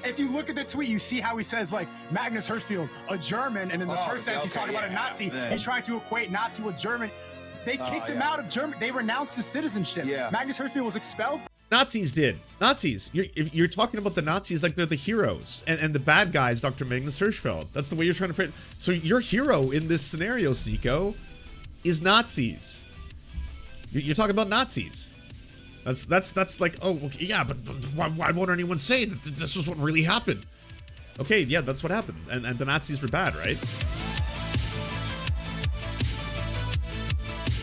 if you look at the tweet, you see how he says like Magnus Hirschfeld, a German, and in the first sentence he's talking about a Nazi. He's trying to equate Nazi with German. They kicked him out of Germany. They renounced his citizenship. Magnus Hirschfeld was expelled. Nazis did. Nazis. You're talking about the Nazis like they're the heroes, and the bad guys, Dr. Magnus Hirschfeld. That's the way you're trying to frame. So your hero in this scenario, SNEAKO, is Nazis. You're talking about Nazis. That's like, oh, okay, yeah, but why won't anyone say that this is what really happened? Okay, yeah, that's what happened, and the Nazis were bad, right?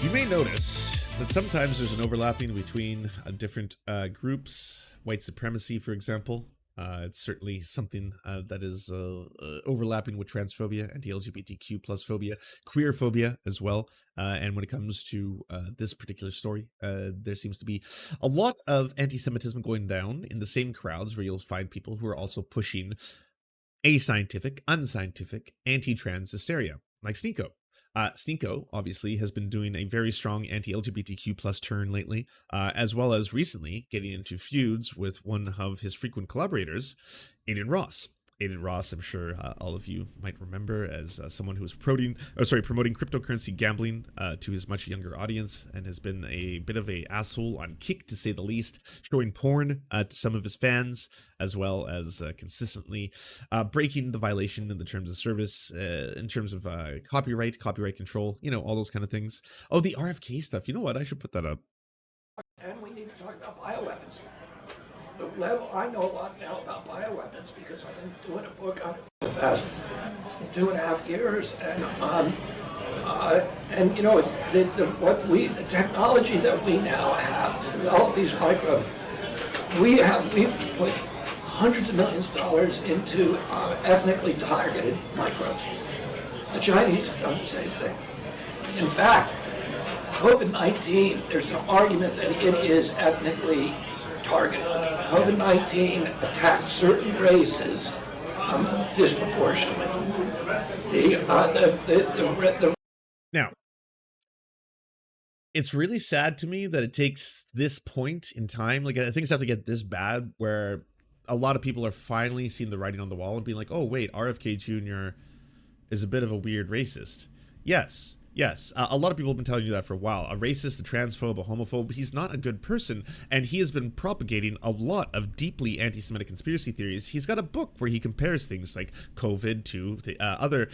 You may notice that sometimes there's an overlapping between different groups. White supremacy, for example. It's certainly something that is overlapping with transphobia, anti-LGBTQ plus phobia, queer phobia as well. And when it comes to this particular story, there seems to be a lot of anti-Semitism going down in the same crowds where you'll find people who are also pushing ascientific, unscientific, anti-trans hysteria, like SNEAKO. SNEAKO obviously has been doing a very strong anti-LGBTQ plus turn lately, as well as recently getting into feuds with one of his frequent collaborators, Aiden Ross. Aiden Ross, I'm sure all of you might remember as someone who was promoting cryptocurrency gambling to his much younger audience, and has been a bit of a asshole on Kick, to say the least, showing porn to some of his fans, as well as consistently breaking the violation in the terms of service, in terms of copyright control, you know, all those kind of things. Oh, the RFK stuff. You know what? I should put that up. And we need to talk about bioweapons. I know a lot now about bioweapons because I've been doing a book on it for the past 2.5 years, and you know the technology that we now have to develop these microbes, we've put hundreds of millions of dollars into ethnically targeted microbes. The Chinese have done the same thing. In fact, COVID-19, there's an argument that it is ethnically targeted. COVID-19 attacks certain races disproportionately. Now, it's really sad to me that it takes this point in time. Like, I think it's have to get this bad where a lot of people are finally seeing the writing on the wall and being like, oh, wait, RFK Jr. is a bit of a weird racist. Yes. Yes, a lot of people have been telling you that for a while. A racist, a transphobe, a homophobe. He's not a good person, and he has been propagating a lot of deeply anti-Semitic conspiracy theories. He's got a book where he compares things like COVID to the, other,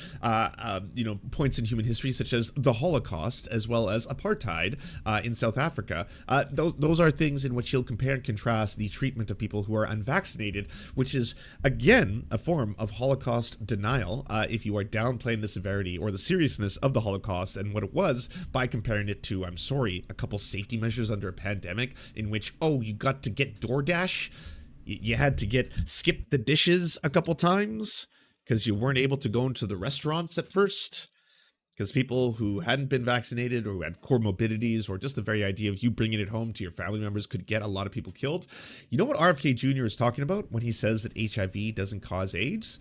points in human history, such as the Holocaust, as well as apartheid in South Africa. Those are things in which he'll compare and contrast the treatment of people who are unvaccinated, which is, again, a form of Holocaust denial if you are downplaying the severity or the seriousness of the Holocaust and what it was by comparing it to, I'm sorry, a couple safety measures under a pandemic in which, oh, you got to get DoorDash, you had to skip the dishes a couple times because you weren't able to go into the restaurants at first because people who hadn't been vaccinated or who had comorbidities or just the very idea of you bringing it home to your family members could get a lot of people killed. You know what RFK Jr. is talking about when he says that HIV doesn't cause AIDS?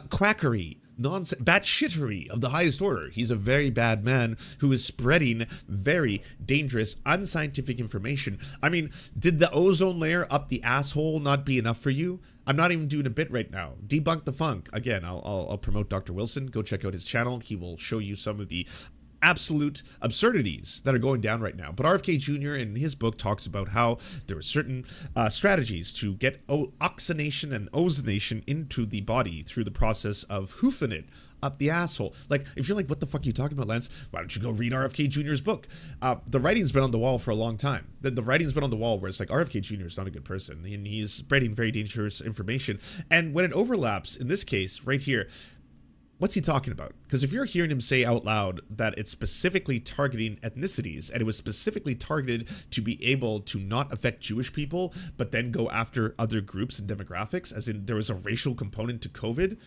Quackery. Nonsense, batshittery of the highest order. He's a very bad man who is spreading very dangerous, unscientific information. I mean, did the ozone layer up the asshole not be enough for you? I'm not even doing a bit right now. Debunk the funk. Again, I'll promote Dr. Wilson. Go check out his channel. He will show you some of the absolute absurdities that are going down right now. But RFK Jr. in his book talks about how there are certain strategies to get oxygenation and ozonation into the body through the process of hoofing it up the asshole. Like, if you're like, what the fuck are you talking about, Lance? Why don't you go read RFK Jr.'s book? The writing's been on the wall for a long time. The writing's been on the wall where it's like, RFK Jr. is not a good person, and he's spreading very dangerous information. And when it overlaps, in this case, right here, what's he talking about? Because if you're hearing him say out loud that it's specifically targeting ethnicities and it was specifically targeted to be able to not affect Jewish people, but then go after other groups and demographics, as in there was a racial component to COVID,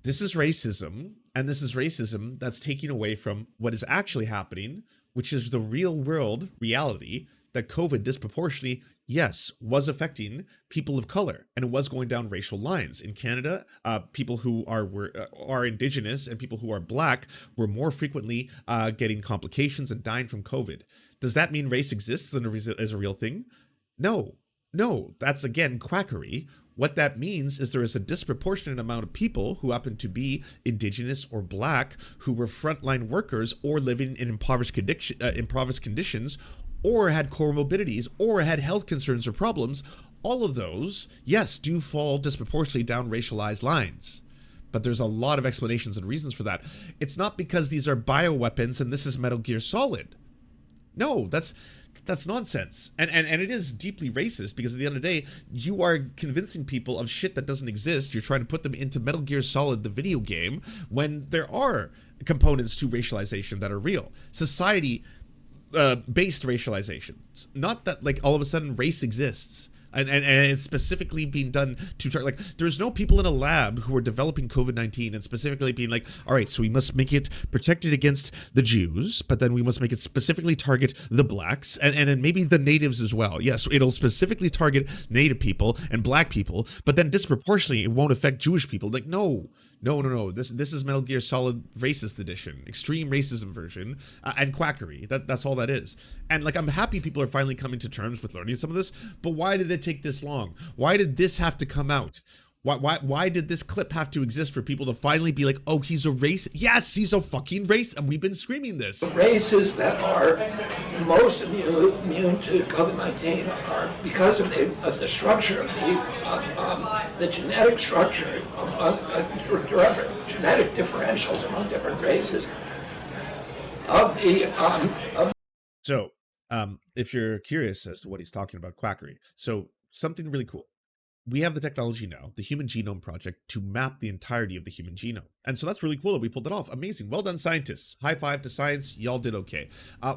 this is racism, and this is racism that's taking away from what is actually happening, which is the real world reality that COVID disproportionately, yes, was affecting people of color, and it was going down racial lines. In Canada, people who are Indigenous and people who are Black were more frequently getting complications and dying from COVID. Does that mean race exists and is a real thing? No, that's again quackery. What that means is there is a disproportionate amount of people who happen to be indigenous or black who were frontline workers or living in impoverished conditions or had comorbidities or had health concerns or problems. All of those, yes, do fall disproportionately down racialized lines. But there's a lot of explanations and reasons for that. It's not because these are bioweapons and this is Metal Gear Solid. No, that's nonsense. And it is deeply racist because at the end of the day, you are convincing people of shit that doesn't exist. You're trying to put them into Metal Gear Solid, the video game, when there are components to racialization that are real. Society based racializations. Not that like all of a sudden race exists. And it's specifically being done to like, there's no people in a lab who are developing COVID-19 and specifically being like, all right, so we must make it protected against the Jews, but then we must make it specifically target the blacks and then maybe the natives as well. Yes, it'll specifically target native people and black people, but then disproportionately it won't affect Jewish people. Like, no. This is Metal Gear Solid Racist Edition, extreme racism version, and quackery. That's all that is. And like, I'm happy people are finally coming to terms with learning some of this, but why did it take this long? Why did this have to come out? Why did this clip have to exist for people to finally be like, oh, he's a racist? Yes, he's a fucking racist, and we've been screaming this. The races that are most immune to COVID-19 are because of the structure of the genetic structure, genetic differentials among different races So, if you're curious as to what he's talking about, quackery. So, something really cool. We have the technology now, the Human Genome Project, to map the entirety of the human genome. And so that's really cool that we pulled it off. Amazing. Well done, scientists. High five to science. Y'all did okay.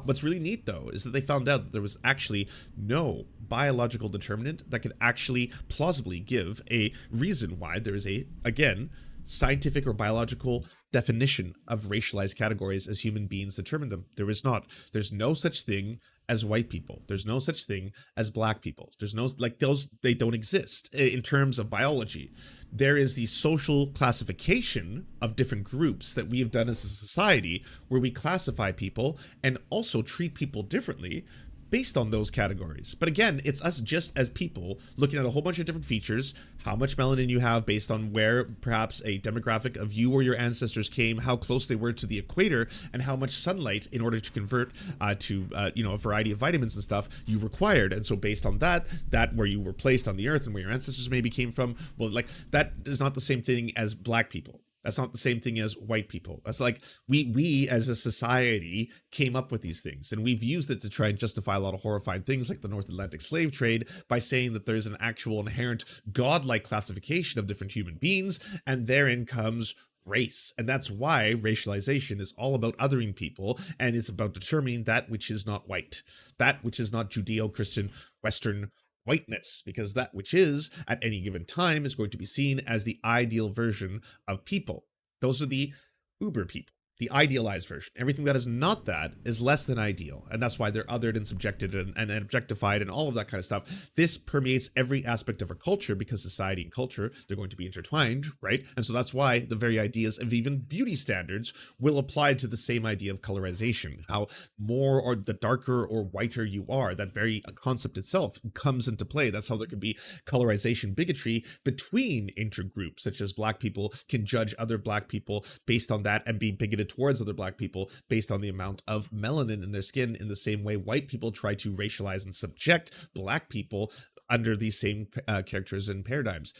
What's really neat, though, is that they found out that there was actually no biological determinant that could actually plausibly give a reason why there is a, again, scientific or biological definition of racialized categories as human beings determine them. There is not. There's no such thing as white people. There's no such thing as black people. There's no, like, those, they don't exist in terms of biology. There is the social classification of different groups that we have done as a society where we classify people and also treat people differently based on those categories. But again, it's us just as people looking at a whole bunch of different features, how much melanin you have based on where perhaps a demographic of you or your ancestors came, how close they were to the equator, and how much sunlight in order to convert to a variety of vitamins and stuff you required. And so based on that where you were placed on the earth and where your ancestors maybe came from, well, like, that is not the same thing as black people. That's not the same thing as white people. That's like, we as a society came up with these things, and we've used it to try and justify a lot of horrifying things like the North Atlantic slave trade by saying that there's an actual inherent godlike classification of different human beings, and therein comes race. And that's why racialization is all about othering people, and it's about determining that which is not white, that which is not Judeo-Christian Western whiteness, because that which is at any given time is going to be seen as the ideal version of people. Those are the uber people, the idealized version. Everything that is not that is less than ideal, and that's why they're othered and subjected and objectified and all of that kind of stuff. This permeates every aspect of our culture because society and culture, they're going to be intertwined, right? And so that's why the very ideas of even beauty standards will apply to the same idea of colorization. How more or the darker or whiter you are, that very concept itself comes into play. That's how there can be colorization bigotry between intergroups, such as black people can judge other black people based on that and be bigoted towards other black people based on the amount of melanin in their skin, in the same way white people try to racialize and subject black people under these same characters and paradigms.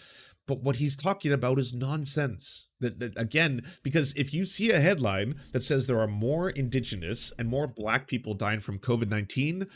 But what he's talking about is nonsense. That again, because if you see a headline that says there are more indigenous and more black people dying from COVID-19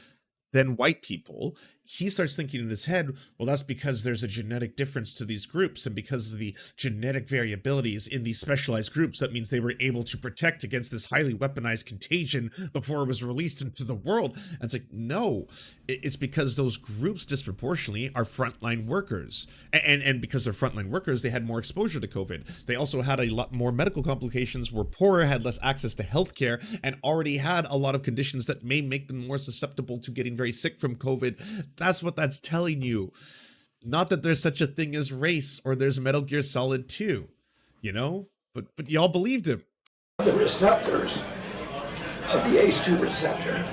than white people, he starts thinking in his head, well, that's because there's a genetic difference to these groups, and because of the genetic variabilities in these specialized groups, that means they were able to protect against this highly weaponized contagion before it was released into the world. And it's like, no, it's because those groups disproportionately are frontline workers. And because they're frontline workers, they had more exposure to COVID. They also had a lot more medical complications, were poorer, had less access to healthcare, and already had a lot of conditions that may make them more susceptible to getting very sick from COVID. That's what that's telling you. Not that there's such a thing as race or there's Metal Gear Solid 2, you know? But y'all believed him. The receptors of the ACE2 receptor.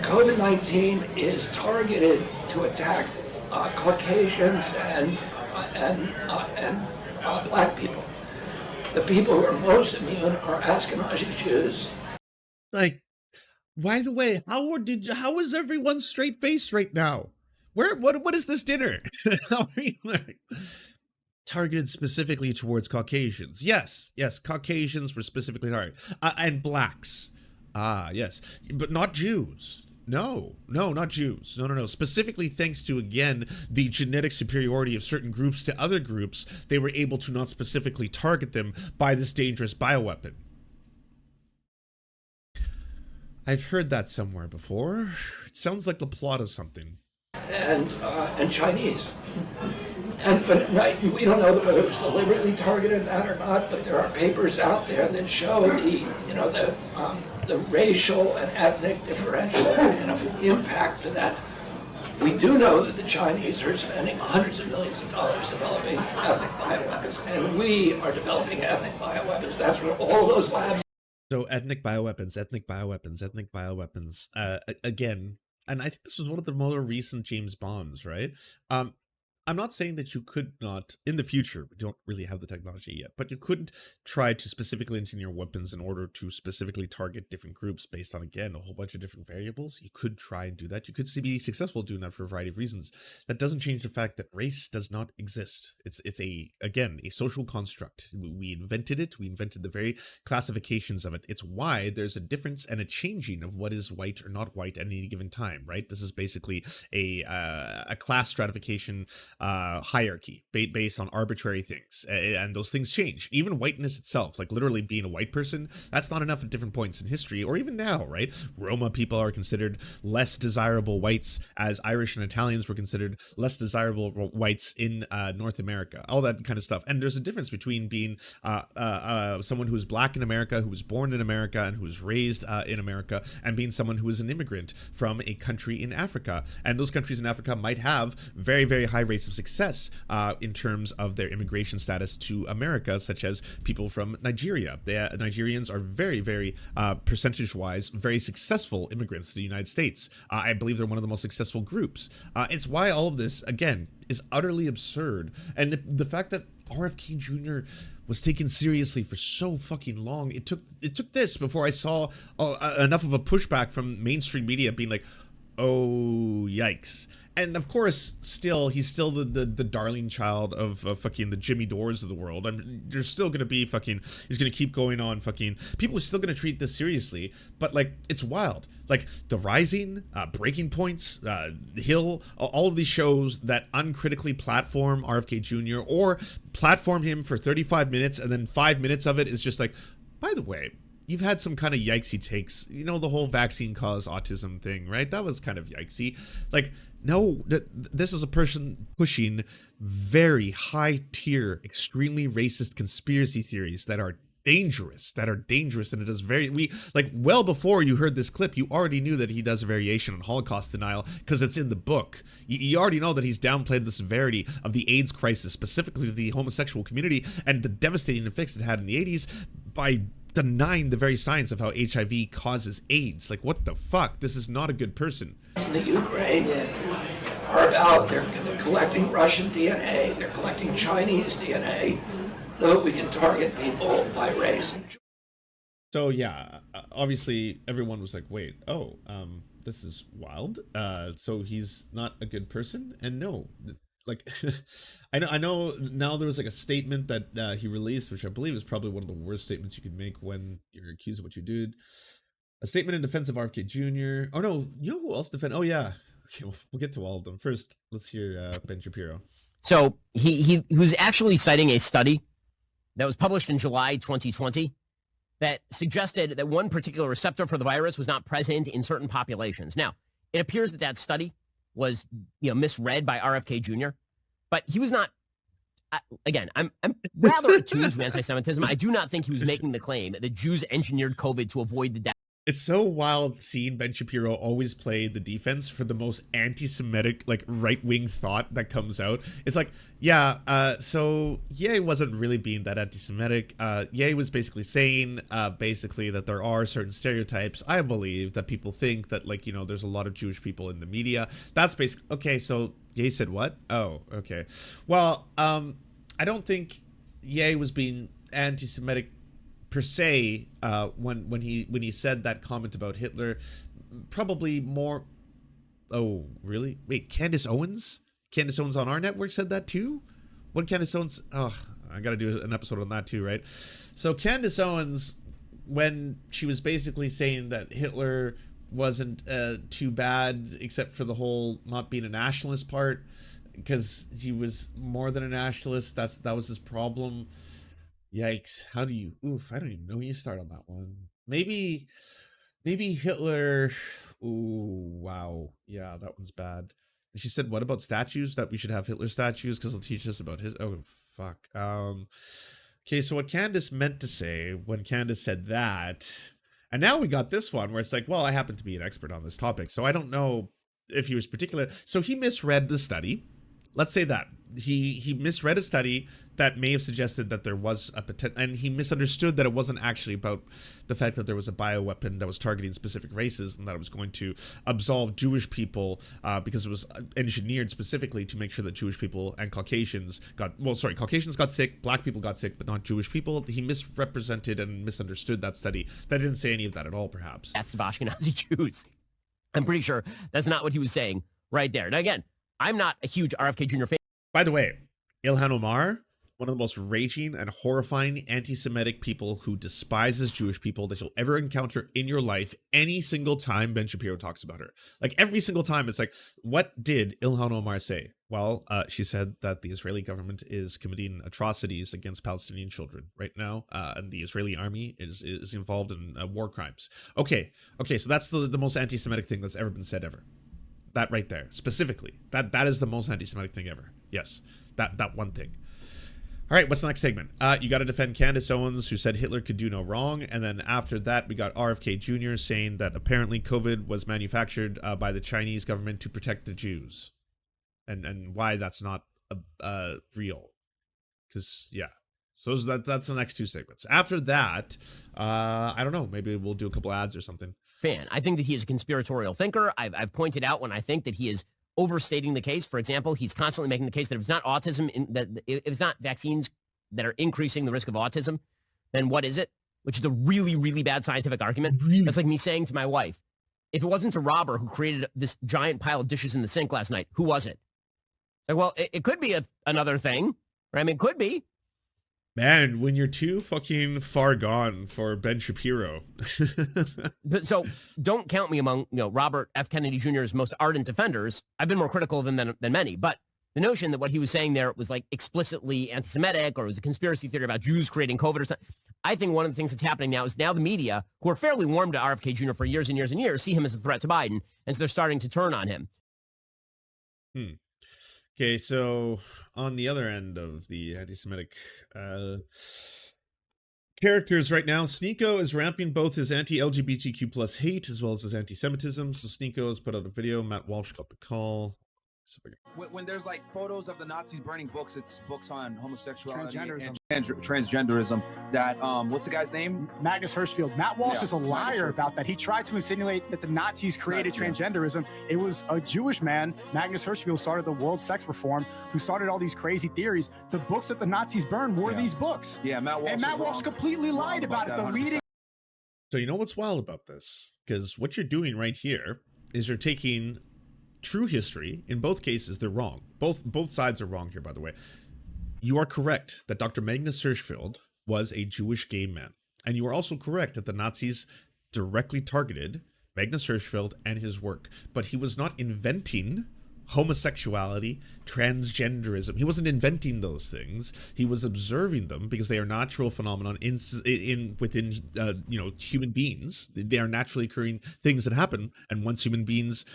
COVID-19 is targeted to attack Caucasians and black people. The people who are most immune are Ashkenazi Jews. Like, by the way, how is everyone straight faced right now? What is this dinner? How are you like, targeted specifically towards Caucasians? Yes, Caucasians were specifically targeted, and blacks. Yes, but not Jews. No, not Jews. No. Specifically thanks to, again, the genetic superiority of certain groups to other groups, they were able to not specifically target them by this dangerous bioweapon. I've heard that somewhere before. It sounds like the plot of something. And Chinese. But we don't know whether it was deliberately targeted that or not, but there are papers out there that show the racial and ethnic differential impact to that. We do know that the Chinese are spending hundreds of millions of dollars developing ethnic bioweapons, and we are developing ethnic bioweapons. That's what all those labs. So ethnic bioweapons, again, and I think this was one of the more recent James Bonds, right? I'm not saying that you could not, in the future, we don't really have the technology yet, but you couldn't try to specifically engineer weapons in order to specifically target different groups based on, again, a whole bunch of different variables. You could try and do that. You could be successful doing that for a variety of reasons. That doesn't change the fact that race does not exist. It's again, a social construct. We invented it. We invented the very classifications of it. It's why there's a difference and a changing of what is white or not white at any given time, right? This is basically a class stratification hierarchy based on arbitrary things, and those things change. Even whiteness itself, like literally being a white person, that's not enough at different points in history, or even now, right? Roma people are considered less desirable whites, as Irish and Italians were considered less desirable whites in North America, all that kind of stuff. And there's a difference between being someone who's black in America, who was born in America and who was raised in America, and being someone who is an immigrant from a country in Africa. And those countries in Africa might have very, very high rates of success in terms of their immigration status to America, such as people from Nigeria. Nigerians are very, very percentage-wise very successful immigrants to the United States. I believe they're one of the most successful groups. It's why all of this, again, is utterly absurd. And the fact that RFK Jr. was taken seriously for so fucking long, it took this before I saw enough of a pushback from mainstream media being like, oh, yikes. And of course, he's still the darling child of fucking the Jimmy Dores of the world. There's still gonna be he's gonna keep going on people are still gonna treat this seriously, but like, it's wild. Like The Rising, Breaking Points, Hill, all of these shows that uncritically platform RFK Jr. or platform him for 35 minutes and then 5 minutes of it is just like, by the way, you've had some kind of yikesy takes, the whole vaccine caused autism thing, right? That was kind of yikesy. Like, no, this is a person pushing very high tier, extremely racist conspiracy theories that are dangerous, and it is well before you heard this clip, you already knew that he does a variation on Holocaust denial because it's in the book. You already know that he's downplayed the severity of the AIDS crisis, specifically the homosexual community, and the devastating effects it had in the 80s by denying the very science of how HIV causes AIDS. Like, what the fuck? This is not a good person. The Ukraine are about, they're collecting Russian DNA, they're collecting Chinese DNA, so that we can target people by race. So yeah, obviously everyone was like, wait, this is wild. So he's not a good person? And no, like, I know now there was like a statement that he released, which I believe is probably one of the worst statements you could make when you're accused of what you did. A statement in defense of RFK Jr. Oh no, you know who else defend? Oh yeah, okay, we'll get to all of them. First, let's hear Ben Shapiro. So he was actually citing a study that was published in July 2020 that suggested that one particular receptor for the virus was not present in certain populations. Now, it appears that that study was, misread by RFK Jr., but he was not. Again, I'm rather attuned to anti-Semitism. I do not think he was making the claim that the Jews engineered COVID to avoid the death. It's so wild seeing Ben Shapiro always play the defense for the most anti-Semitic, like, right-wing thought that comes out. It's like, so he wasn't really being that anti-Semitic. He was basically saying, that there are certain stereotypes. I believe that people think that, like, there's a lot of Jewish people in the media. That's basically, okay, so Ye said what? Oh, okay. Well, I don't think Ye was being anti-Semitic per se when he said that comment about Hitler. Probably more. Oh, really? Wait, Candace Owens? Candace Owens on our network said that too? When Candace Owens... Oh, I gotta do an episode on that too, right? So Candace Owens, when she was basically saying that Hitler wasn't too bad, except for the whole not being a nationalist part, because he was more than a nationalist, that was his problem. Yikes. How do you... Oof, I don't even know where you start on that one. Maybe Hitler... Ooh, wow. Yeah, that one's bad. And she said, what about statues? That we should have Hitler statues because they'll teach us about his... Oh, fuck. Okay, so what Candace meant to say when Candace said that... And now we got this one where it's like, well, I happen to be an expert on this topic, so I don't know if he was particular. So he misread the study. Let's say that. He misread a study that may have suggested that there was a potential, and he misunderstood that it wasn't actually about the fact that there was a bioweapon that was targeting specific races and that it was going to absolve Jewish people because it was engineered specifically to make sure that Jewish people and Caucasians Caucasians got sick, black people got sick, but not Jewish people. He misrepresented and misunderstood that study. That didn't say any of that at all, perhaps. That's the Ashkenazi Jews. I'm pretty sure that's not what he was saying right there. Now, again, I'm not a huge RFK Jr. fan. By the way, Ilhan Omar, one of the most raging and horrifying anti-Semitic people who despises Jewish people that you'll ever encounter in your life any single time Ben Shapiro talks about her. Like every single time, it's like, what did Ilhan Omar say? Well, she said that the Israeli government is committing atrocities against Palestinian children right now, and the Israeli army is involved in war crimes. Okay, so that's the most anti-Semitic thing that's ever been said ever. That right there, specifically. That is the most anti-Semitic thing ever. Yes, that one thing. All right, what's the next segment? You got to defend Candace Owens, who said Hitler could do no wrong. And then after that, we got RFK Jr. saying that apparently COVID was manufactured by the Chinese government to protect the Jews. And why that's not real. Because, yeah. So that's the next two segments. After that, I don't know. Maybe we'll do a couple ads or something. Fan. I think that he is a conspiratorial thinker. I've pointed out when I think that he is overstating the case. For example, he's constantly making the case that if it's not autism, that if it's not vaccines that are increasing the risk of autism, then what is it? Which is a really, really bad scientific argument. That's like me saying to my wife, if it wasn't a robber who created this giant pile of dishes in the sink last night, who was it? Like, well, it could be another thing. Right? I mean, it could be. Man, when you're too fucking far gone for Ben Shapiro. So don't count me among, Robert F. Kennedy Jr.'s most ardent defenders. I've been more critical of him than many. But the notion that what he was saying there was like explicitly anti-Semitic or it was a conspiracy theory about Jews creating COVID or something. I think one of the things that's happening now is now the media, who are fairly warm to RFK Jr. for years and years and years, see him as a threat to Biden. And so they're starting to turn on him. Okay, so on the other end of the anti-Semitic characters right now, SNEAKO is ramping both his anti-LGBTQ plus hate as well as his anti-Semitism. So SNEAKO has put out a video. Matt Walsh got the call. When there's like photos of the Nazis burning books, it's books on homosexuality Transgenderism. and transgenderism. That what's the guy's name? Magnus Hirschfeld. Matt Walsh is a liar about that. He tried to insinuate that the Nazis created transgenderism. It was a Jewish man, Magnus Hirschfeld, started the World Sex Reform, who started all these crazy theories. The books that the Nazis burned were these books. Yeah, Matt Walsh completely lied about it. The leading. So you know what's wild about this? Because what you're doing right here is you're taking true history. In both cases, they're wrong. Both sides are wrong here, by the way. You are correct that Dr. Magnus Hirschfeld was a Jewish gay man. And you are also correct that the Nazis directly targeted Magnus Hirschfeld and his work. But he was not inventing homosexuality, transgenderism. He wasn't inventing those things. He was observing them because they are natural phenomenon within human beings. They are naturally occurring things that happen. And once human beings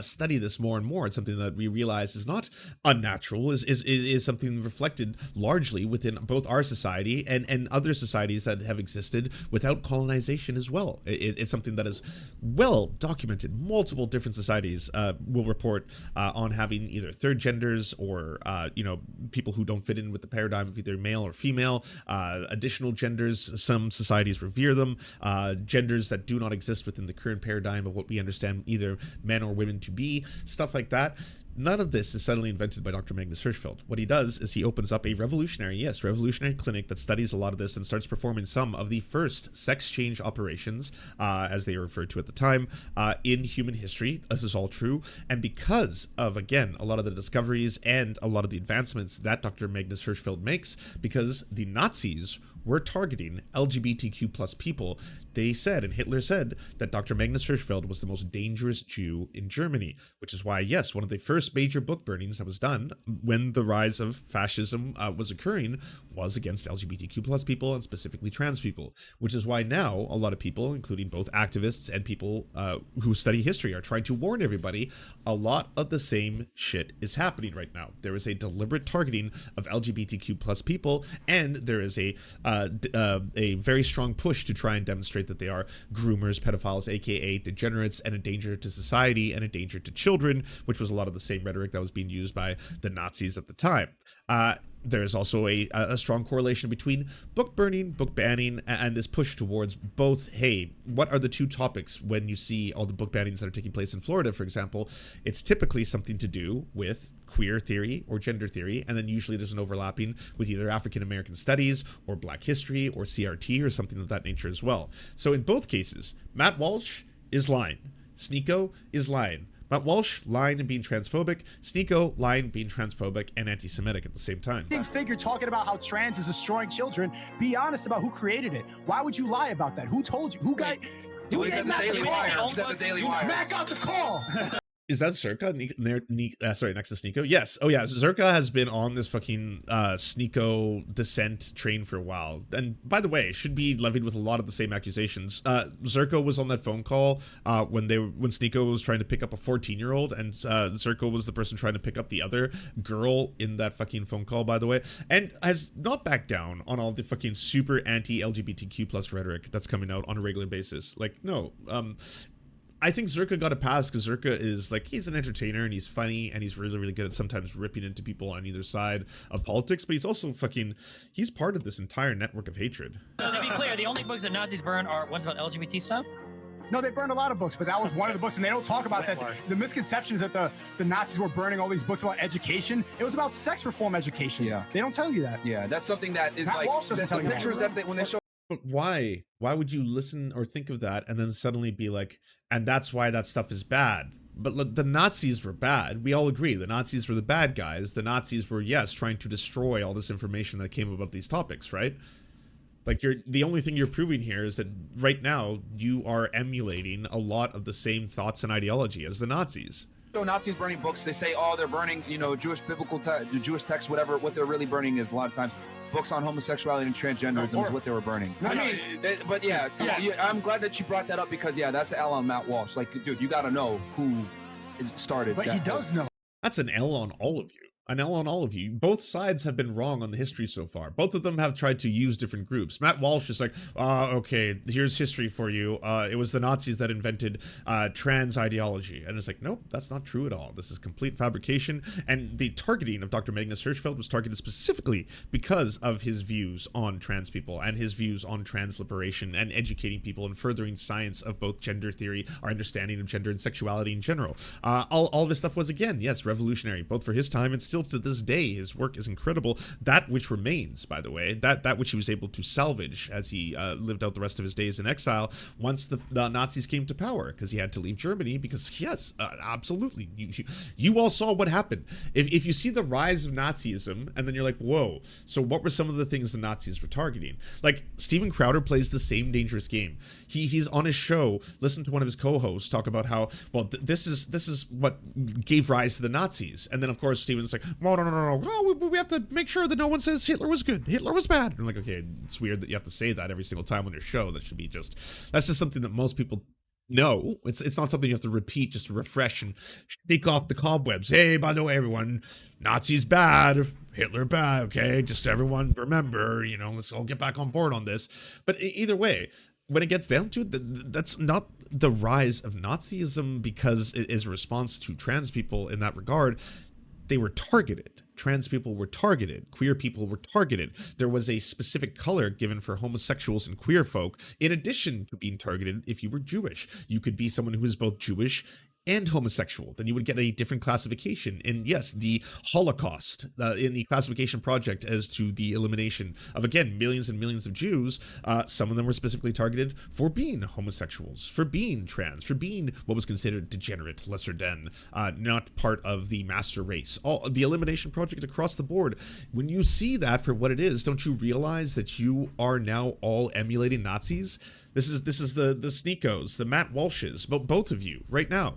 study this more and more, it's something that we realize is not unnatural, is something reflected largely within both our society and other societies that have existed without colonization as well. It's something that is well documented. Multiple different societies will report on having either third genders or people who don't fit in with the paradigm of either male or female, additional genders. Some societies revere them, genders that do not exist within the current paradigm of what we understand either men or women to be, stuff like that. none of this is suddenly invented by Dr. Magnus Hirschfeld. What he does is he opens up a revolutionary clinic that studies a lot of this and starts performing some of the first sex change operations, as they were referred to at the time, in human history. This is all true. And because of, again, a lot of the discoveries and a lot of the advancements that Dr. Magnus Hirschfeld makes, because the Nazis were targeting LGBTQ plus people, they said, and Hitler said, that Dr. Magnus Hirschfeld was the most dangerous Jew in Germany, which is why, yes, one of the first major book burnings that was done when the rise of fascism was occurring was against LGBTQ plus people and specifically trans people, which is why now a lot of people, including both activists and people who study history, are trying to warn everybody a lot of the same shit is happening right now. There is a deliberate targeting of LGBTQ plus people, and there is a very strong push to try and demonstrate that they are groomers, pedophiles, aka degenerates, and a danger to society and a danger to children, which was a lot of the same rhetoric that was being used by the Nazis at the time. There's also a strong correlation between book burning, book banning, and this push towards both, hey, what are the two topics when you see all the book bannings that are taking place in Florida, for example? It's typically something to do with queer theory or gender theory, and then usually there's an overlapping with either African American studies or Black history or CRT or something of that nature as well. So in both cases, Matt Walsh is lying. SNEAKO is lying. Matt Walsh lying and being transphobic, SNEAKO lying, being transphobic and anti-Semitic at the same time. Figure talking about how trans is destroying children. Be honest about who created it. Why would you lie about that? Who told you? Who got? Who is at the Daily Wire? Is at the Daily Wire? Matt got the call. Is that Zerka? Sorry, next to SNEAKO? Yes. Oh yeah, Zerka has been on this fucking SNEAKO descent train for a while. And by the way, should be levied with a lot of the same accusations. Zerka was on that phone call when SNEAKO was trying to pick up a 14-year-old, and Zerka was the person trying to pick up the other girl in that fucking phone call, by the way, and has not backed down on all the fucking super anti-LGBTQ plus rhetoric that's coming out on a regular basis. Like, no, I think Zerka got a pass because Zerka is like, he's an entertainer and he's funny and he's really, really good at sometimes ripping into people on either side of politics, but he's also he's part of this entire network of hatred. So to be clear, the only books that Nazis burn are ones about LGBT stuff? No, they burned a lot of books, but that was one of the books, and they don't talk about that. The misconception is that the Nazis were burning all these books about education. It was about sex reform education. Yeah. They don't tell you that. Yeah, that's something that is Matt like, Walsh doesn't tell you pictures that when they show. But why? Why would you listen or think of that and then suddenly be like, and that's why that stuff is bad? But look, the Nazis were bad. We all agree. The Nazis were the bad guys. The Nazis were, yes, trying to destroy all this information that came about these topics, right? Like, the only thing you're proving here is that right now you are emulating a lot of the same thoughts and ideology as the Nazis. So Nazis burning books, they say, oh, they're burning, Jewish biblical Jewish texts, whatever. What they're really burning is a lot of times books on homosexuality and transgenderism is what they were burning. No, but yeah, I'm glad that you brought that up because, yeah, that's L on Matt Walsh. Like, dude, you got to know who started. But he does know. That's an L on all of you. An L on all of you. Both sides have been wrong on the history so far. Both of them have tried to use different groups. Matt Walsh is like, okay, here's history for you. It was the Nazis that invented trans ideology. And it's like, nope, that's not true at all. This is complete fabrication. And the targeting of Dr. Magnus Hirschfeld was targeted specifically because of his views on trans people and his views on trans liberation and educating people and furthering science of both gender theory, our understanding of gender and sexuality in general. All of this stuff was, again, yes, revolutionary, both for his time and still to this day. His work is incredible. That which remains, by the way, that which he was able to salvage as he lived out the rest of his days in exile once the Nazis came to power, because he had to leave Germany because, yes, absolutely. You all saw what happened. If you see the rise of Nazism and then you're like, whoa, so what were some of the things the Nazis were targeting? Like, Steven Crowder plays the same dangerous game. He's on his show, listen to one of his co-hosts talk about how, well, this is what gave rise to the Nazis. And then, of course, Steven's like, no. Oh, we have to make sure that no one says Hitler was good. Hitler was bad. And I'm like, okay, it's weird that you have to say that every single time on your show. That's just something that most people know. It's not something you have to repeat just to refresh and shake off the cobwebs. Hey, by the way, everyone, Nazis bad, Hitler bad, okay? Just everyone remember, let's all get back on board on this. But either way, when it gets down to it, that's not the rise of Nazism because it is a response to trans people in that regard. They were targeted. Trans people were targeted. Queer people were targeted. There was a specific color given for homosexuals and queer folk, in addition to being targeted if you were Jewish. You could be someone who is both Jewish and homosexual, then you would get a different classification. And yes, the Holocaust in the classification project as to the elimination of, again, millions and millions of Jews, some of them were specifically targeted for being homosexuals, for being trans, for being what was considered degenerate, lesser than, not part of the master race. All the elimination project across the board. When you see that for what it is, don't you realize that you are now all emulating Nazis? This is the SNEAKOs, the Matt Walshes, both of you right now.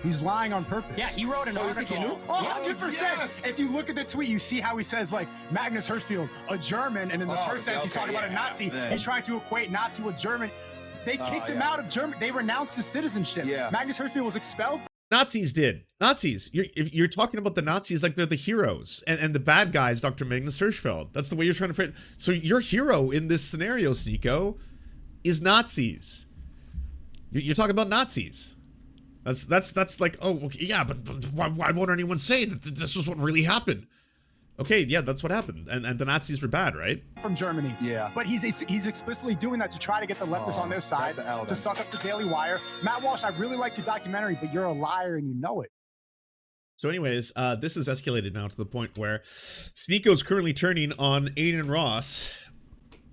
He's lying on purpose. Yeah, he wrote an article. 100%. Yes. If you look at the tweet, you see how he says, like, Magnus Hirschfeld, a German, and in the first sentence he's talking about a Nazi. He's trying to equate Nazi with German. They kicked him out of Germany. They renounced his citizenship. Magnus Hirschfeld was expelled. Nazis did. Nazis. You're talking about the Nazis like they're the heroes, and the bad guys, Dr. Magnus Hirschfeld. That's the way you're trying to frame. So your hero in this scenario, SNEAKO, is Nazis. You're talking about Nazis. That's like, oh, okay, yeah, but why won't anyone say that this is what really happened? Okay, yeah, that's what happened, and the Nazis were bad, right? From Germany. Yeah. But he's explicitly doing that to try to get the leftists on their side, to suck up the Daily Wire. Matt Walsh, I really liked your documentary, but you're a liar and you know it. So anyways, this has escalated now to the point where SNEAKO's currently turning on Aiden Ross.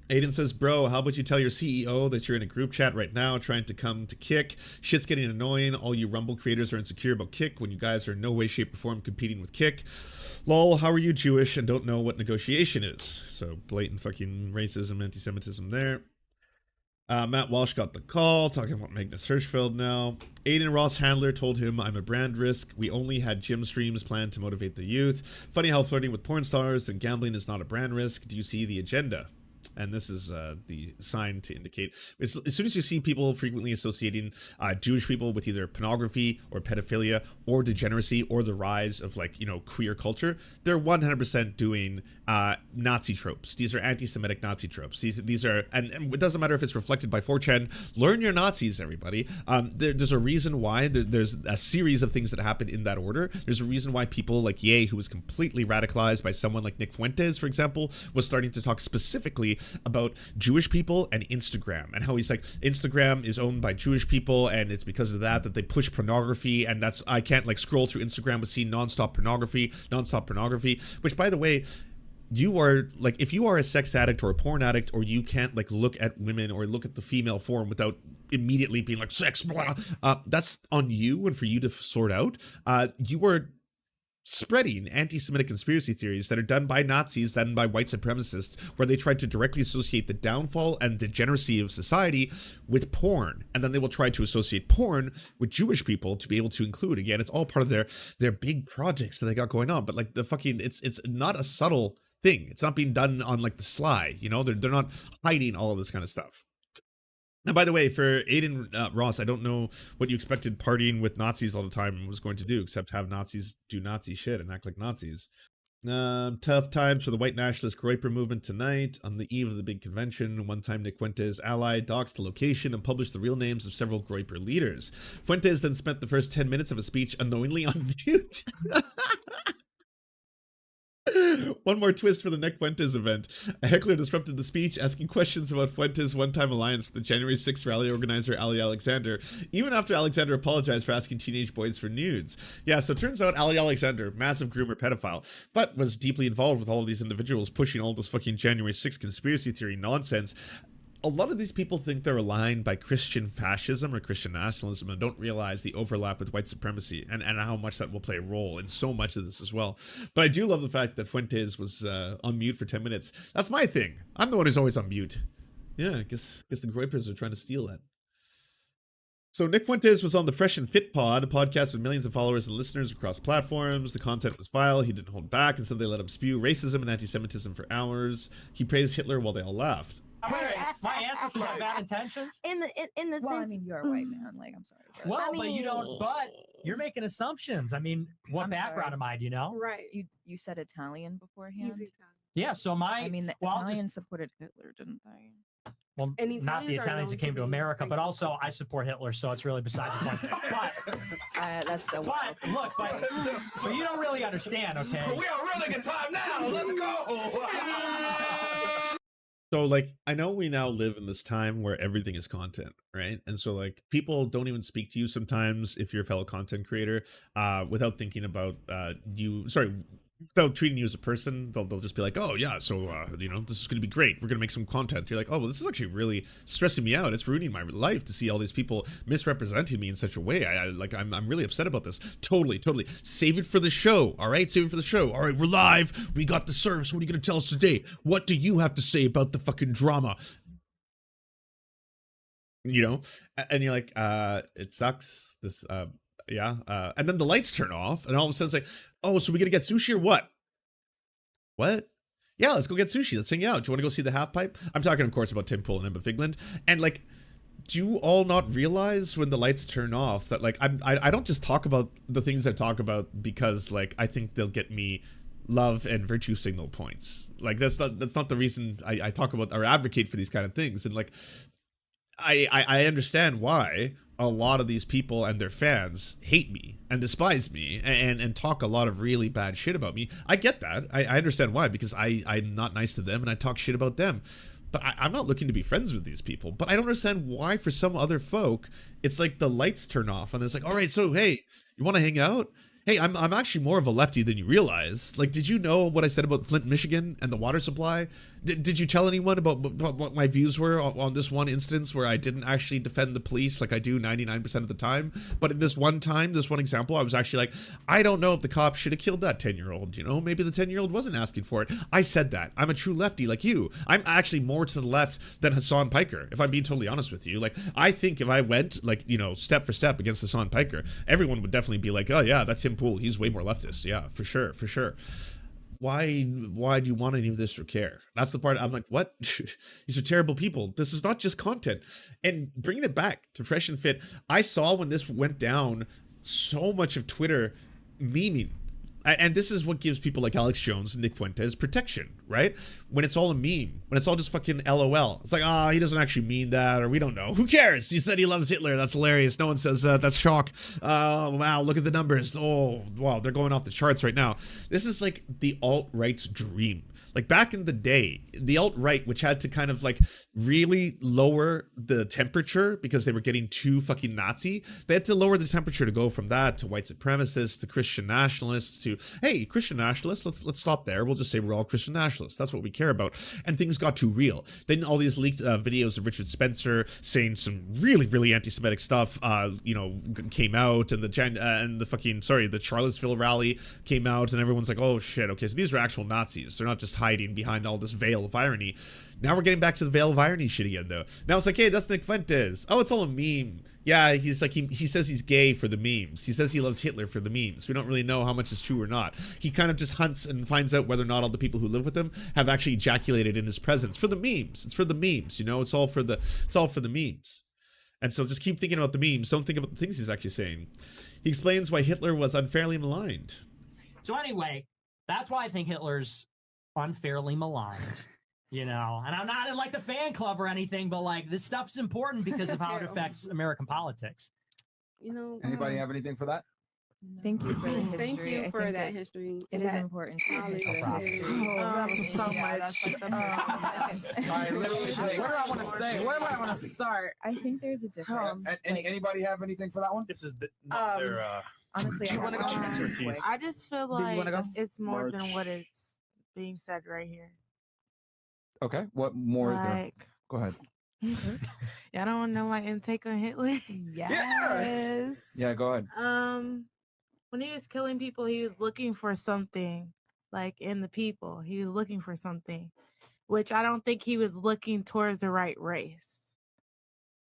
Aiden says, bro, how about you tell your CEO that you're in a group chat right now trying to come to Kick? Shit's getting annoying. All you Rumble creators are insecure about Kick when you guys are in no way, shape, or form competing with Kick. Lol, how are you Jewish and don't know what negotiation is? So blatant fucking racism, anti-Semitism there. Matt Walsh got the call, talking about Magnus Hirschfeld now. Aiden Ross Handler told him, I'm a brand risk. We only had gym streams planned to motivate the youth. Funny how flirting with porn stars and gambling is not a brand risk. Do you see the agenda? And this is the sign to indicate. As soon as you see people frequently associating Jewish people with either pornography or pedophilia or degeneracy or the rise of, like, you know, queer culture, they're 100% doing Nazi tropes. These are anti-Semitic Nazi tropes. These are, and it doesn't matter if it's reflected by 4chan. Learn your Nazis, everybody. There's a reason why. There's a series of things that happen in that order. There's a reason why people like Ye, who was completely radicalized by someone like Nick Fuentes, for example, was starting to talk specifically about Jewish people and Instagram, and how he's like, Instagram is owned by Jewish people, and it's because of that they push pornography, and that's, I can't like scroll through Instagram and see nonstop pornography, which, by the way, you are like, if you are a sex addict or a porn addict, or you can't like look at women or look at the female form without immediately being like sex, blah, that's on you and for you to sort out. You are spreading anti-Semitic conspiracy theories that are done by Nazis, done by white supremacists, where they try to directly associate the downfall and degeneracy of society with porn, and then they will try to associate porn with Jewish people to be able to include, again, it's all part of their big projects that they got going on. But like the fucking, it's not a subtle thing. It's not being done on like the sly, you know. They're not hiding all of this kind of stuff. Now, by the way, for Aiden Ross, I don't know what you expected partying with Nazis all the time was going to do, except have Nazis do Nazi shit and act like Nazis. Tough times for the white nationalist Groyper movement tonight. On the eve of the big convention, one-time Nick Fuentes ally doxed the location and published the real names of several Groyper leaders. Fuentes then spent the first 10 minutes of a speech unknowingly on mute. One more twist for the Nick Fuentes event. A heckler disrupted the speech, asking questions about Fuentes' one-time alliance with the January 6th rally organizer Ali Alexander, even after Alexander apologized for asking teenage boys for nudes. Yeah, so it turns out Ali Alexander, massive groomer pedophile, but was deeply involved with all of these individuals pushing all this fucking January 6th conspiracy theory nonsense. A lot of these people think they're aligned by Christian fascism or Christian nationalism and don't realize the overlap with white supremacy and how much that will play a role in so much of this as well. But I do love the fact that Fuentes was on mute for 10 minutes. That's my thing. I'm the one who's always on mute. Yeah, I guess the Groypers are trying to steal that. So Nick Fuentes was on the Fresh and Fit Pod, a podcast with millions of followers and listeners across platforms. The content was vile. He didn't hold back, and so they let him spew racism and anti-Semitism for hours. He praised Hitler while they all laughed. My ancestors have bad intentions. In the sense, I mean, you're a white man. Like, I'm sorry. Well, I mean, but you don't. But you're making assumptions. I mean, what background am I? Do you know? Right. You said Italian beforehand. He's Italian. Yeah. So I mean, the Italians supported Hitler, didn't they? Well, not the Italians that came to America, but also I support Hitler, so it's really beside the point. But that's so. But look, but you don't really understand, okay? We are running a time now. Let's go. So like, I know we now live in this time where everything is content, right? And so like, people don't even speak to you sometimes if you're a fellow content creator, without thinking about without treating you as a person. They'll just be like, oh yeah, so you know, this is gonna be great. We're gonna make some content. You're like, oh well, this is actually really stressing me out. It's ruining my life to see all these people misrepresenting me in such a way. I'm really upset about this. Totally. Save it for the show. All right, save it for the show. All right, we're live. We got the Serfs. What are you gonna tell us today? What do you have to say about the fucking drama? You know, and you're like, it sucks. This, yeah. And then the lights turn off, and all of a sudden it's like, oh, so we gonna get sushi or what? What? Yeah, let's go get sushi. Let's hang out. Do you want to go see the half pipe? I'm talking, of course, about Tim Pool and Emma Figland. And like, do you all not realize when the lights turn off that like I don't just talk about the things I talk about because like I think they'll get me love and virtue signal points. Like that's not the reason I talk about or advocate for these kind of things. And like, I understand why a lot of these people and their fans hate me and despise me and talk a lot of really bad shit about me. I get that. I understand why, because I'm not nice to them and I talk shit about them. But I'm not looking to be friends with these people. But I don't understand why for some other folk, it's like the lights turn off and it's like, all right, so hey, you want to hang out? Hey, I'm actually more of a lefty than you realize. Like, did you know what I said about Flint, Michigan and the water supply? Did you tell anyone about what my views were on this one instance where I didn't actually defend the police like I do 99% of the time? But in this one time, this one example, I was actually like, I don't know if the cops should have killed that 10-year-old, you know? Maybe the 10-year-old wasn't asking for it. I said that. I'm a true lefty like you. I'm actually more to the left than Hassan Piker, if I'm being totally honest with you. Like, I think if I went, like, you know, step for step against Hassan Piker, everyone would definitely be like, oh yeah, that's Tim Pool. He's way more leftist. Yeah, for sure. Why do you want any of this or care? That's the part I'm like, what? These are terrible people. This is not just content. And bringing it back to Fresh and Fit, I saw when this went down so much of Twitter memeing. And this is what gives people like Alex Jones and Nick Fuentes protection, right? When it's all a meme, when it's all just fucking LOL. It's like, he doesn't actually mean that, or we don't know. Who cares? He said he loves Hitler. That's hilarious. No one says that. That's shock. Wow, look at the numbers. Oh, wow, they're going off the charts right now. This is like the alt-right's dream. Like back in the day, the alt-right, which had to kind of like really lower the temperature because they were getting too fucking Nazi, they had to lower the temperature to go from that to white supremacists to Christian nationalists to, hey, Christian nationalists, let's stop there. We'll just say we're all Christian nationalists. That's what we care about. And things got too real. Then all these leaked videos of Richard Spencer saying some really, really anti-Semitic stuff, you know, came out, and the Charlottesville rally came out, and everyone's like, oh shit, okay, so these are actual Nazis. They're not just hiding behind all this veil of irony. Now we're getting back to the veil of irony shit again, though. Now it's like, hey, that's Nick Fuentes. Oh, it's all a meme. Yeah, he's like, he says he's gay for the memes. He says he loves Hitler for the memes. We don't really know how much is true or not. He kind of just hunts and finds out whether or not all the people who live with him have actually ejaculated in his presence for the memes. It's for the memes, you know. It's all for the memes. And so just keep thinking about the memes. Don't think about the things he's actually saying. He explains why Hitler was unfairly maligned. So anyway, that's why I think Hitler's unfairly maligned, you know. And I'm not in like the fan club or anything, but like this stuff's important because of how it affects American politics. You know, Anybody have anything for that? Thank you for the history. Thank you for that history. It is important to knowledge know and that history. history. That was so much. Where do I want to stay? Where do I want to start? I think there's a difference. Anybody have anything for that one? This is not their Honestly, Do you wanna go? I just feel Do you wanna like go? it's more than March. what it's being said right here. Okay, what more is there? Like, Go ahead. y'all don't want to know my intake on Hitler? Yes. Yeah, go ahead. When he was killing people, he was looking for something, like in the people. He was looking for something, which I don't think he was looking towards the right race.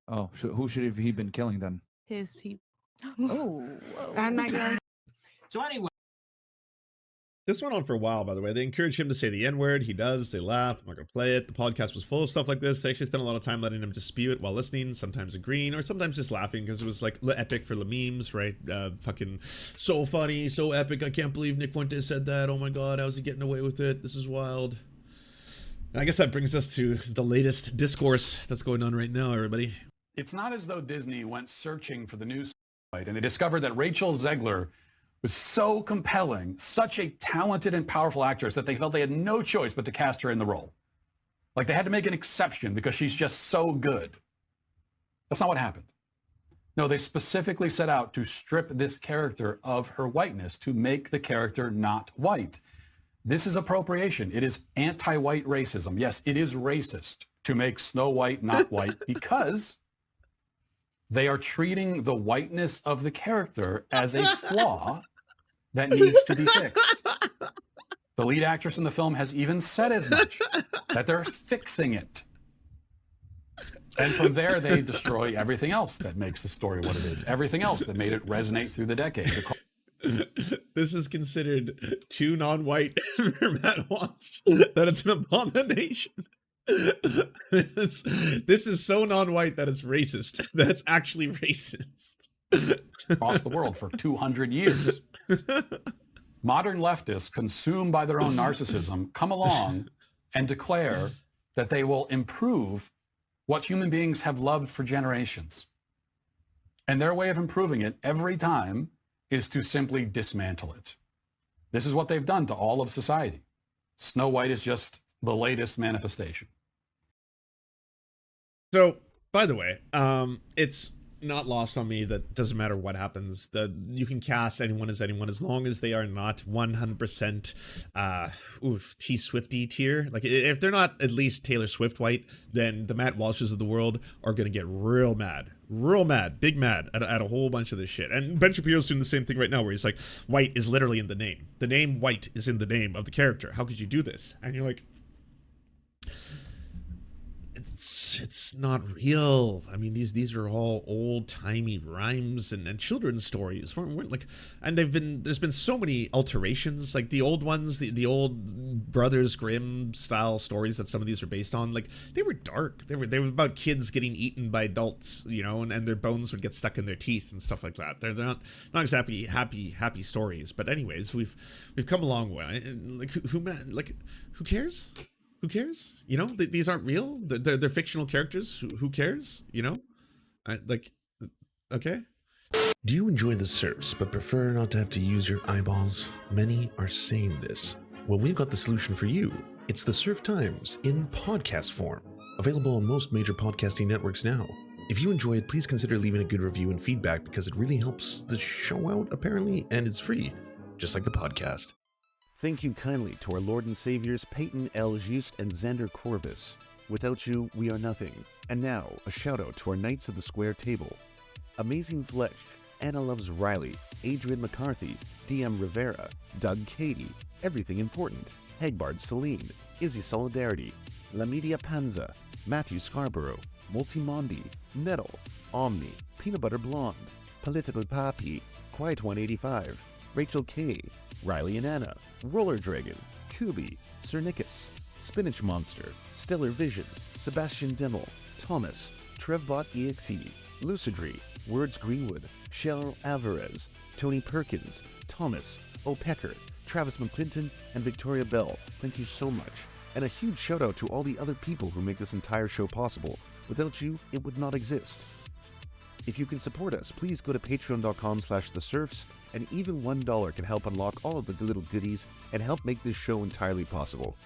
Oh, who should he been killing then? His people. Oh. I'm not gonna. So anyway. This went on for a while, by the way. They encourage him to say the N-word. He does. They laugh. I'm not going to play it. The podcast was full of stuff like this. They actually spent a lot of time letting him just spew it while listening, sometimes agreeing, or sometimes just laughing because it was like epic for the memes, right? Fucking so funny, so epic. I can't believe Nick Fuentes said that. Oh my God, how's he getting away with it? This is wild. And I guess that brings us to the latest discourse that's going on right now, everybody. It's not as though Disney went searching for the news site and they discovered that Rachel Zegler was so compelling, such a talented and powerful actress that they felt they had no choice but to cast her in the role. Like they had to make an exception because she's just so good. That's not what happened. No, they specifically set out to strip this character of her whiteness, to make the character not white. This is appropriation. It is anti-white racism. Yes, it is racist to make Snow White not white because they are treating the whiteness of the character as a flaw that needs to be fixed. The lead actress in the film has even said as much, that they're fixing it. And from there, they destroy everything else that makes the story what it is. Everything else that made it resonate through the decades. This is considered too non-white for Matt Watch, that it's an abomination. This is so non-white that it's racist. That it's actually racist. Across the world for 200 years. Modern leftists, consumed by their own narcissism, come along and declare that they will improve what human beings have loved for generations. And their way of improving it every time is to simply dismantle it. This is what they've done to all of society. Snow White is just the latest manifestation. So, by the way, it's not lost on me that doesn't matter what happens, that you can cast anyone as long as they are not 100% T-Swifty tier. Like if they're not at least Taylor Swift white, then the Matt Walshes of the world are gonna get real mad, big mad at a whole bunch of this shit. And Ben Shapiro's doing the same thing right now, where he's like, white is literally in the name. The name white is in the name of the character. How could you do this? And you're like, it's not real. I mean, these are all old-timey rhymes and children's stories. And there's been so many alterations, like the old ones, the old Brothers Grimm style stories that some of these are based on. Like they were dark. They were about kids getting eaten by adults, you know, and their bones would get stuck in their teeth and stuff like that. They're not exactly happy stories. But anyways, we've come a long way. Like who cares? Who cares? You know, these aren't real. They're fictional characters. Who cares? You know, okay. Do you enjoy the Serfs but prefer not to have to use your eyeballs? Many are saying this. Well, we've got the solution for you. It's the Serf Times in podcast form, available on most major podcasting networks now. If you enjoy it, please consider leaving a good review and feedback because it really helps the show out, apparently, and it's free, just like the podcast. Thank you kindly to our Lord and Saviors Peyton L. Just and Xander Corvus. Without you, we are nothing. And now, a shout out to our Knights of the Square Table. Amazing Flesh, Anna Loves Riley, Adrian McCarthy, DM Rivera, Doug Cady, Everything Important, Hegbard Celine, Izzy Solidarity, La Media Panza, Matthew Scarborough, Multimondi, Nettle, Omni, Peanut Butter Blonde, Political Papi, Quiet 185, Rachel K., Riley and Anna, Roller Dragon, Kubi, Cernicus, Spinach Monster, Stellar Vision, Sebastian Demmel, Thomas, Trevbot EXE, Lucidry, Words Greenwood, Cheryl Alvarez, Tony Perkins, Thomas, O'Pecker, Travis McClinton, and Victoria Bell. Thank you so much. And a huge shout out to all the other people who make this entire show possible. Without you, it would not exist. If you can support us, please go to patreon.com/theserfs, and even $1 can help unlock all of the little goodies and help make this show entirely possible.